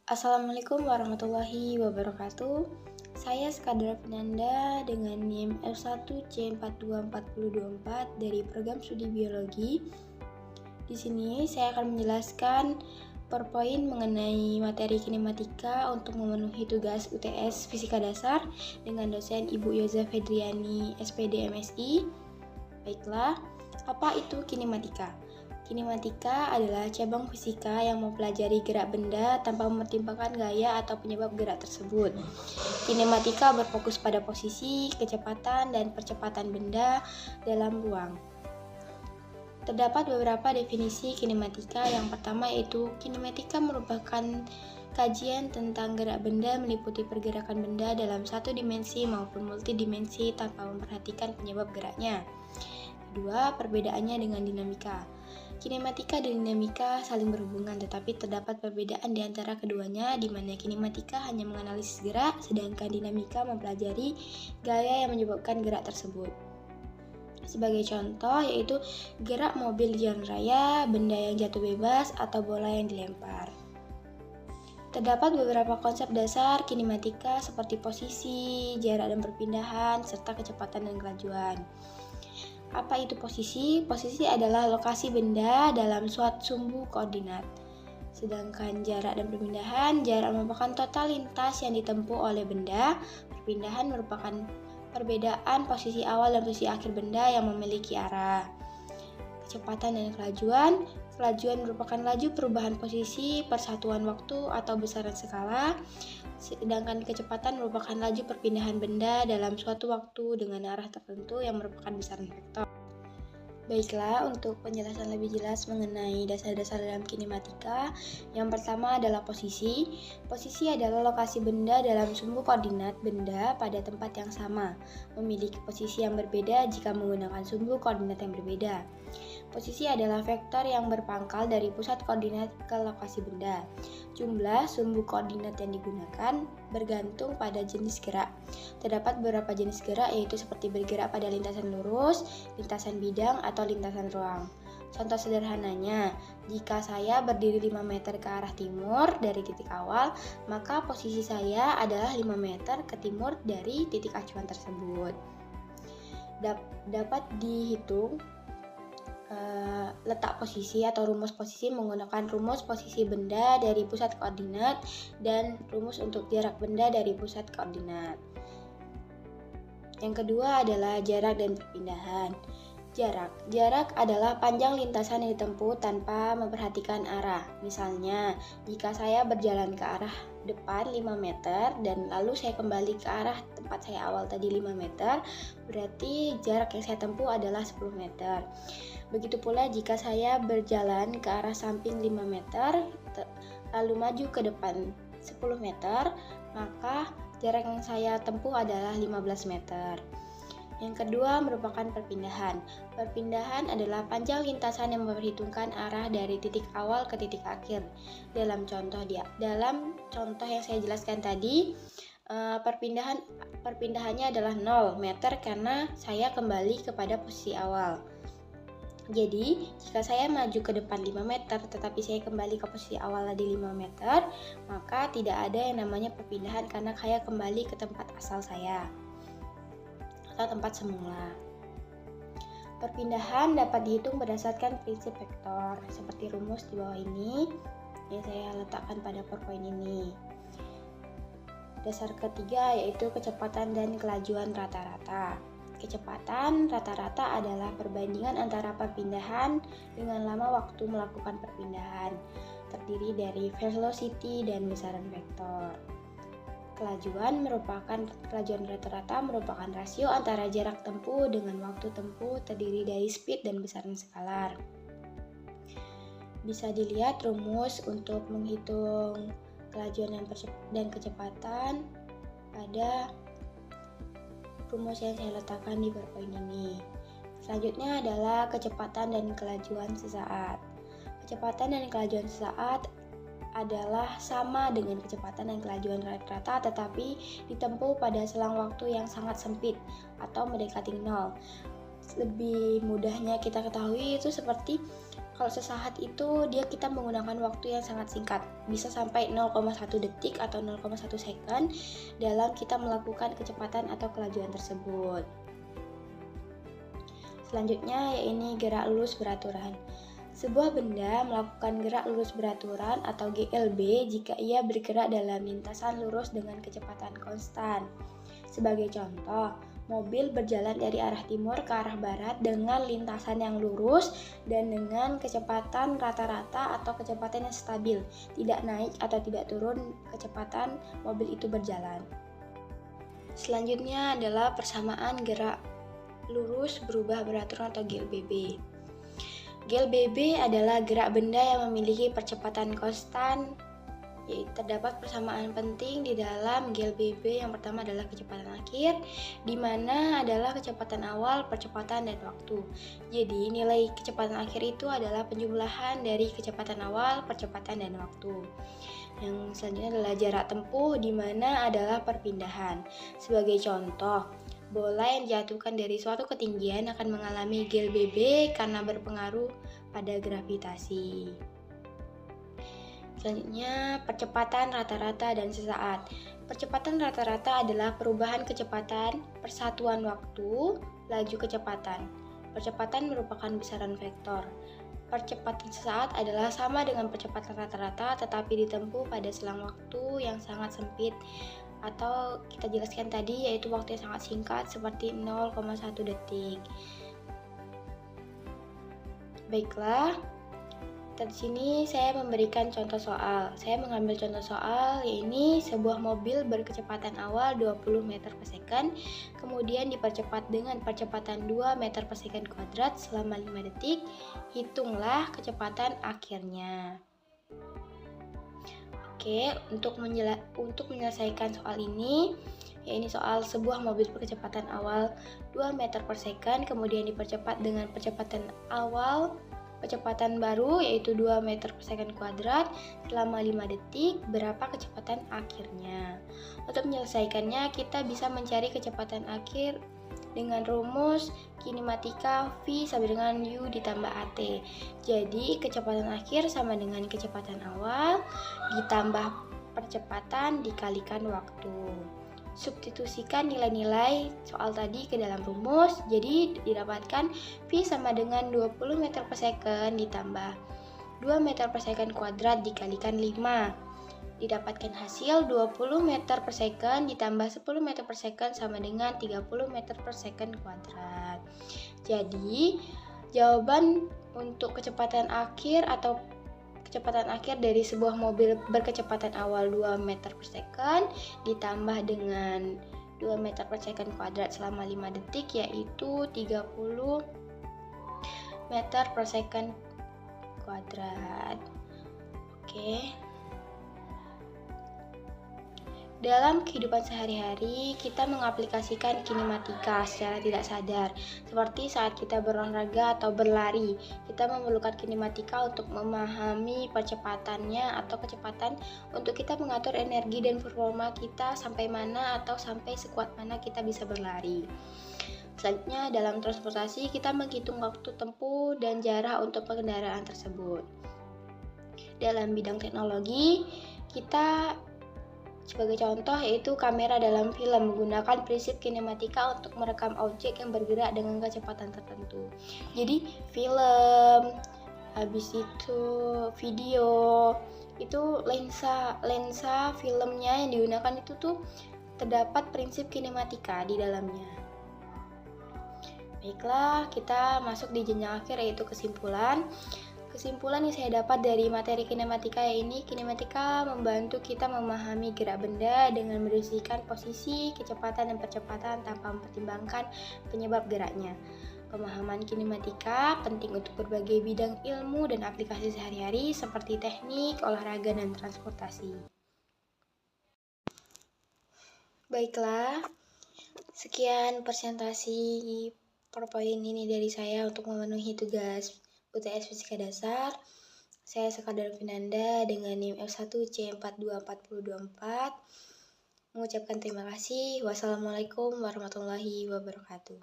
Assalamualaikum warahmatullahi wabarakatuh. Saya Skadra Finanda dengan NIM L1C42424 dari program studi biologi. Di sini saya akan menjelaskan PowerPoint mengenai materi kinematika untuk memenuhi tugas UTS Fisika Dasar dengan dosen Ibu Yoza Fedriani, SPD MSI. Baiklah, apa itu kinematika? Kinematika adalah cabang fisika yang mempelajari gerak benda tanpa mempertimbangkan gaya atau penyebab gerak tersebut. Kinematika berfokus pada posisi, kecepatan, dan percepatan benda dalam ruang. Terdapat beberapa definisi kinematika. Yang pertama yaitu kinematika merupakan kajian tentang gerak benda meliputi pergerakan benda dalam satu dimensi maupun multidimensi tanpa memperhatikan penyebab geraknya. Kedua, perbedaannya dengan dinamika. Kinematika dan dinamika saling berhubungan, tetapi terdapat perbedaan di antara keduanya, di mana kinematika hanya menganalisis gerak, sedangkan dinamika mempelajari gaya yang menyebabkan gerak tersebut. Sebagai contoh, yaitu gerak mobil di jalan raya, benda yang jatuh bebas, atau bola yang dilempar. Terdapat beberapa konsep dasar kinematika seperti posisi, jarak dan perpindahan, serta kecepatan dan kelajuan. Apa itu posisi? Posisi adalah lokasi benda dalam suatu sumbu koordinat. Sedangkan jarak dan perpindahan, jarak merupakan total lintas yang ditempuh oleh benda. Perpindahan merupakan perbedaan posisi awal dan posisi akhir benda yang memiliki arah. Kecepatan dan kelajuan. Kelajuan merupakan laju perubahan posisi, persatuan waktu atau besaran skala. Sedangkan kecepatan merupakan laju perpindahan benda dalam suatu waktu dengan arah tertentu yang merupakan besaran vektor. Baiklah, untuk penjelasan lebih jelas mengenai dasar-dasar dalam kinematika, yang pertama adalah posisi. Posisi adalah lokasi benda dalam sumbu koordinat benda pada tempat yang sama, memiliki posisi yang berbeda jika menggunakan sumbu koordinat yang berbeda. Posisi adalah vektor yang berpangkal dari pusat koordinat ke lokasi benda. Jumlah sumbu koordinat yang digunakan bergantung pada jenis gerak. Terdapat beberapa jenis gerak, yaitu seperti bergerak pada lintasan lurus, lintasan bidang, atau lintasan ruang. Contoh sederhananya, jika saya berdiri 5 meter ke arah timur dari titik awal, maka posisi saya adalah 5 meter ke timur dari titik acuan tersebut. Dapat dihitung letak posisi atau rumus posisi menggunakan rumus posisi benda dari pusat koordinat dan rumus untuk jarak benda dari pusat koordinat. Yang kedua adalah jarak dan perpindahan. Jarak adalah panjang lintasan yang ditempuh tanpa memperhatikan arah. Misalnya, jika saya berjalan ke arah depan 5 meter dan lalu saya kembali ke arah tempat saya awal tadi 5 meter, berarti jarak yang saya tempuh adalah 10 meter. Begitu pula jika saya berjalan ke arah samping 5 meter, lalu maju ke depan 10 meter, maka jarak yang saya tempuh adalah 15 meter. Yang kedua merupakan perpindahan. Perpindahan adalah panjang lintasan yang memperhitungkan arah dari titik awal ke titik akhir. Dalam contoh yang saya jelaskan tadi, perpindahannya adalah 0 meter karena saya kembali kepada posisi awal. Jadi, jika saya maju ke depan 5 meter tetapi saya kembali ke posisi awal di 5 meter, maka tidak ada yang namanya perpindahan karena saya kembali ke tempat asal saya atau tempat semula. Perpindahan dapat dihitung berdasarkan prinsip vektor seperti rumus di bawah ini yang saya letakkan pada PowerPoint ini. Dasar ketiga yaitu kecepatan dan kelajuan rata-rata. Kecepatan rata-rata adalah perbandingan antara perpindahan dengan lama waktu melakukan perpindahan, terdiri dari velocity dan besaran vektor. Kelajuan rata-rata merupakan rasio antara jarak tempuh dengan waktu tempuh, terdiri dari speed dan besaran skalar. Bisa dilihat rumus untuk menghitung kelajuan dan kecepatan pada rumus yang saya letakkan di PowerPoint ini. Selanjutnya adalah kecepatan dan kelajuan sesaat. Kecepatan dan kelajuan sesaat adalah sama dengan kecepatan dan kelajuan rata-rata tetapi ditempuh pada selang waktu yang sangat sempit atau mendekati 0. Lebih mudahnya kita ketahui itu seperti Kalau sesaat itu kita menggunakan waktu yang sangat singkat, bisa sampai 0,1 detik atau 0,1 second dalam kita melakukan kecepatan atau kelajuan tersebut. Selanjutnya yaitu gerak lurus beraturan. Sebuah benda melakukan gerak lurus beraturan atau GLB jika ia bergerak dalam lintasan lurus dengan kecepatan konstan. Sebagai contoh, mobil berjalan dari arah timur ke arah barat dengan lintasan yang lurus dan dengan kecepatan rata-rata atau kecepatan yang stabil, tidak naik atau tidak turun kecepatan mobil itu berjalan. Selanjutnya adalah persamaan gerak lurus berubah beraturan atau GLBB. GLBB adalah gerak benda yang memiliki percepatan konstan. Terdapat persamaan penting di dalam GLBB. Yang pertama adalah kecepatan akhir, di mana adalah kecepatan awal, percepatan, dan waktu. Jadi nilai kecepatan akhir itu adalah penjumlahan dari kecepatan awal, percepatan, dan waktu. Yang selanjutnya adalah jarak tempuh, di mana adalah perpindahan. Sebagai contoh, bola yang dijatuhkan dari suatu ketinggian akan mengalami GLBB karena berpengaruh pada gravitasi. Selanjutnya, percepatan rata-rata dan sesaat. Percepatan rata-rata adalah perubahan kecepatan persatuan waktu, laju kecepatan. Percepatan merupakan besaran vektor. Percepatan sesaat adalah sama dengan percepatan rata-rata tetapi ditempuh pada selang waktu yang sangat sempit, atau kita jelaskan tadi yaitu waktu yang sangat singkat seperti 0,1 detik. Baiklah, di sini saya memberikan contoh soal. Saya mengambil contoh soal yaitu sebuah mobil berkecepatan awal 20 meter per second, kemudian dipercepat dengan percepatan 2 meter per second kuadrat selama 5 detik. Hitunglah kecepatan akhirnya. Oke, untuk menyelesaikan soal ini, yaitu soal sebuah mobil berkecepatan awal 2 meter per second, kemudian dipercepat dengan percepatan baru yaitu 2 meter per second kuadrat selama 5 detik, berapa kecepatan akhirnya? Untuk menyelesaikannya, kita bisa mencari kecepatan akhir dengan rumus kinematika V sama dengan U ditambah AT. Jadi kecepatan akhir sama dengan kecepatan awal ditambah percepatan dikalikan waktu. Substitusikan nilai-nilai soal tadi ke dalam rumus, jadi didapatkan V sama dengan 20 meter per second ditambah 2 meter per second kuadrat dikalikan 5. Didapatkan hasil 20 meter per second ditambah 10 meter per second sama dengan 30 meter per second kuadrat. Jadi jawaban untuk kecepatan akhir atau kecepatan akhir dari sebuah mobil berkecepatan awal 2 meter per second ditambah dengan 2 meter per second kuadrat selama 5 detik yaitu 30 meter per second kuadrat. Oke. Dalam kehidupan sehari-hari, kita mengaplikasikan kinematika secara tidak sadar. Seperti saat kita berolahraga atau berlari, kita memerlukan kinematika untuk memahami percepatannya atau kecepatan untuk kita mengatur energi dan performa kita sampai mana atau sampai sekuat mana kita bisa berlari. Selanjutnya, dalam transportasi, kita menghitung waktu tempuh dan jarak untuk kendaraan tersebut. Dalam bidang teknologi, kita sebagai contoh yaitu kamera dalam film menggunakan prinsip kinematika untuk merekam objek yang bergerak dengan kecepatan tertentu. Jadi film, habis itu video, itu lensa filmnya yang digunakan itu tuh terdapat prinsip kinematika di dalamnya. Baiklah, kita masuk di jenjang akhir yaitu kesimpulan. Kesimpulan yang saya dapat dari materi kinematika ini, kinematika membantu kita memahami gerak benda dengan mendeskripsikan posisi, kecepatan, dan percepatan tanpa mempertimbangkan penyebab geraknya. Pemahaman kinematika penting untuk berbagai bidang ilmu dan aplikasi sehari-hari seperti teknik, olahraga, dan transportasi. Baiklah, sekian presentasi PowerPoint ini dari saya untuk memenuhi tugas UTS Fisika Dasar. Saya Sekadar Finanda dengan NIM F1C424024 mengucapkan terima kasih. Wassalamualaikum warahmatullahi wabarakatuh.